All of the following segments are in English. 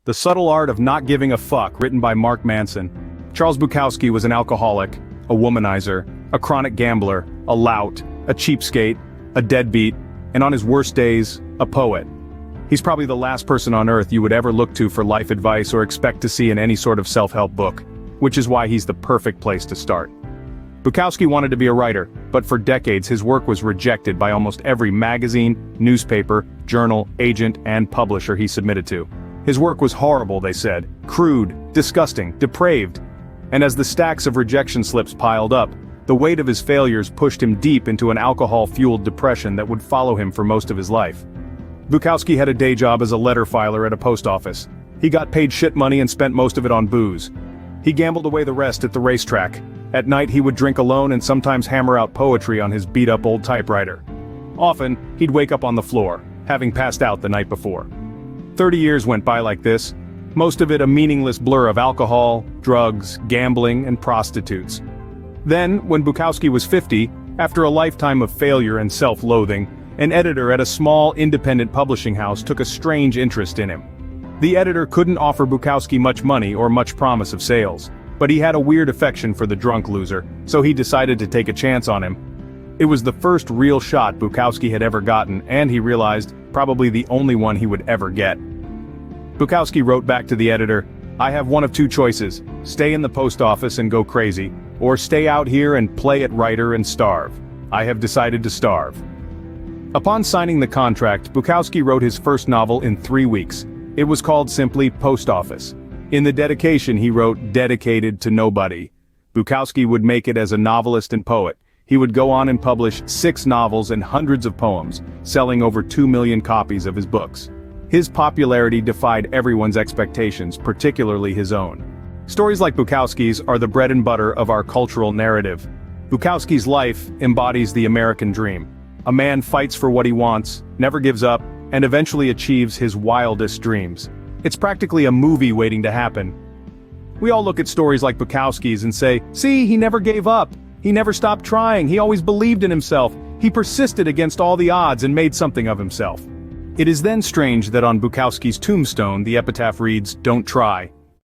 The Subtle Art of Not Giving a Fuck, written by Mark Manson. Charles Bukowski was an alcoholic, a womanizer, a chronic gambler, a lout, a cheapskate, a deadbeat, and on his worst days, a poet. He's probably the last person on earth you would ever look to for life advice or expect to see in any sort of self-help book, which is why he's the perfect place to start. Bukowski wanted to be a writer, but for decades his work was rejected by almost every magazine, newspaper, journal, agent, and publisher he submitted to. His work was horrible, they said, crude, disgusting, depraved. And as the stacks of rejection slips piled up, the weight of his failures pushed him deep into an alcohol-fueled depression that would follow him for most of his life. Bukowski had a day job as a letter filer at a post office. He got paid shit money and spent most of it on booze. He gambled away the rest at the racetrack. At night he would drink alone and sometimes hammer out poetry on his beat-up old typewriter. Often, he'd wake up on the floor, having passed out the night before. 30 years went by like this, most of it a meaningless blur of alcohol, drugs, gambling, and prostitutes. Then, when Bukowski was 50, after a lifetime of failure and self-loathing, an editor at a small independent publishing house took a strange interest in him. The editor couldn't offer Bukowski much money or much promise of sales, but he had a weird affection for the drunk loser, so he decided to take a chance on him. It was the first real shot Bukowski had ever gotten, and he realized, probably the only one he would ever get. Bukowski wrote back to the editor, "I have one of two choices, stay in the post office and go crazy, or stay out here and play at writer and starve. I have decided to starve." Upon signing the contract, Bukowski wrote his first novel in 3 weeks. It was called simply Post Office. In the dedication he wrote, "Dedicated to nobody." Bukowski would make it as a novelist and poet. He would go on and publish 6 novels and hundreds of poems, selling over 2 million copies of his books. His popularity defied everyone's expectations, particularly his own. Stories like Bukowski's are the bread and butter of our cultural narrative. Bukowski's life embodies the American dream. A man fights for what he wants, never gives up, and eventually achieves his wildest dreams. It's practically a movie waiting to happen. We all look at stories like Bukowski's and say, "See, he never gave up. He never stopped trying. He always believed in himself. He persisted against all the odds and made something of himself." It is then strange that on Bukowski's tombstone the epitaph reads, "Don't try."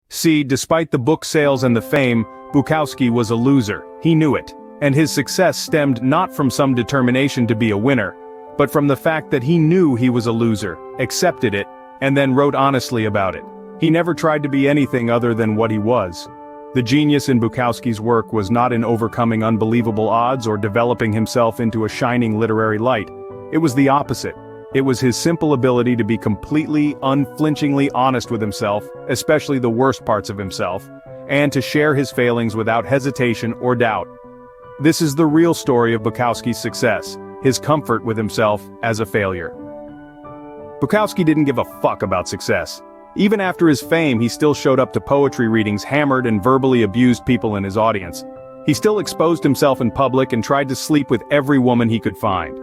See, despite the book sales and the fame, Bukowski was a loser. He knew it. And his success stemmed not from some determination to be a winner, but from the fact that he knew he was a loser, accepted it, and then wrote honestly about it. He never tried to be anything other than what he was. The genius in Bukowski's work was not in overcoming unbelievable odds or developing himself into a shining literary light. It was the opposite. It was his simple ability to be completely, unflinchingly honest with himself, especially the worst parts of himself, and to share his failings without hesitation or doubt. This is the real story of Bukowski's success, his comfort with himself as a failure. Bukowski didn't give a fuck about success. Even after his fame, he still showed up to poetry readings, hammered and verbally abused people in his audience. He still exposed himself in public and tried to sleep with every woman he could find.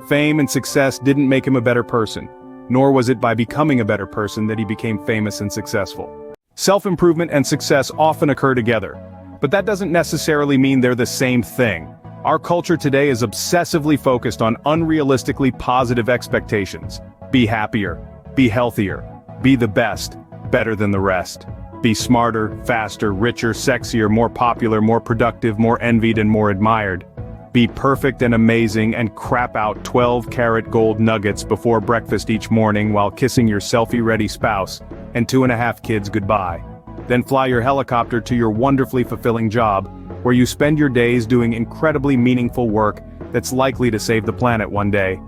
Fame and success didn't make him a better person, nor was it by becoming a better person that he became famous and successful. Self-improvement and success often occur together, but that doesn't necessarily mean they're the same thing. Our culture today is obsessively focused on unrealistically positive expectations. Be happier, be healthier, be the best, better than the rest. Be smarter, faster, richer, sexier, more popular, more productive, more envied and more admired. Be perfect and amazing and crap out 12-karat gold nuggets before breakfast each morning while kissing your selfie-ready spouse and 2.5 kids goodbye. Then fly your helicopter to your wonderfully fulfilling job, where you spend your days doing incredibly meaningful work that's likely to save the planet one day.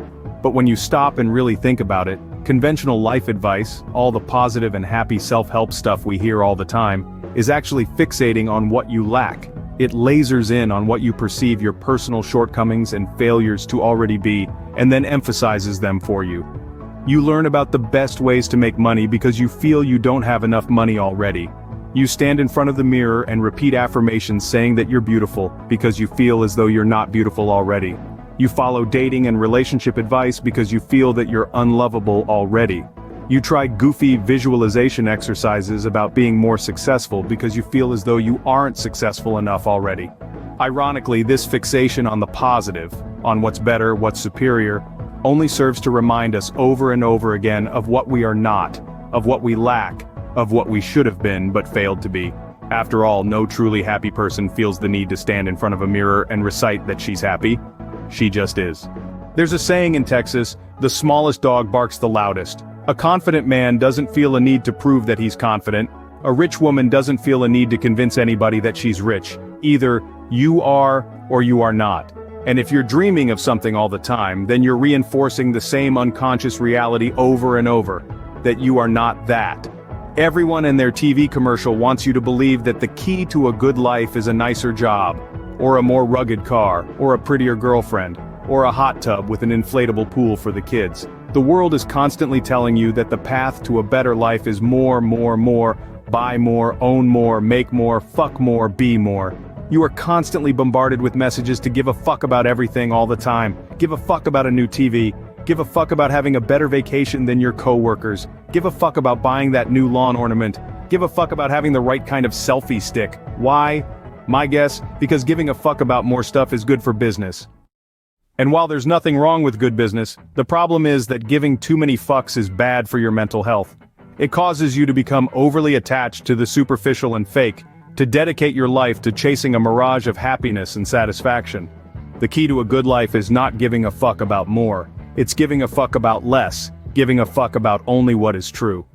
But when you stop and really think about it, conventional life advice, all the positive and happy self-help stuff we hear all the time, is actually fixating on what you lack. It lasers in on what you perceive your personal shortcomings and failures to already be, and then emphasizes them for you. You learn about the best ways to make money because you feel you don't have enough money already. You stand in front of the mirror and repeat affirmations saying that you're beautiful because you feel as though you're not beautiful already. You follow dating and relationship advice because you feel that you're unlovable already. You try goofy visualization exercises about being more successful because you feel as though you aren't successful enough already. Ironically, this fixation on the positive, on what's better, what's superior, only serves to remind us over and over again of what we are not, of what we lack, of what we should have been but failed to be. After all, no truly happy person feels the need to stand in front of a mirror and recite that she's happy. She just is. There's a saying in Texas, the smallest dog barks the loudest. A confident man doesn't feel a need to prove that he's confident. A rich woman doesn't feel a need to convince anybody that she's rich. Either you are or you are not. And if you're dreaming of something all the time, then you're reinforcing the same unconscious reality over and over, that you are not that. Everyone in their TV commercial wants you to believe that the key to a good life is a nicer job, or a more rugged car, or a prettier girlfriend, or a hot tub with an inflatable pool for the kids. The world is constantly telling you that the path to a better life is more, buy more, own more, make more, fuck more, be more. You are constantly bombarded with messages to give a fuck about everything all the time. Give a fuck about a new TV. Give a fuck about having a better vacation than your coworkers. Give a fuck about buying that new lawn ornament. Give a fuck about having the right kind of selfie stick. Why? My guess, because giving a fuck about more stuff is good for business. And while there's nothing wrong with good business, the problem is that giving too many fucks is bad for your mental health. It causes you to become overly attached to the superficial and fake, to dedicate your life to chasing a mirage of happiness and satisfaction. The key to a good life is not giving a fuck about more. It's giving a fuck about less, giving a fuck about only what is true.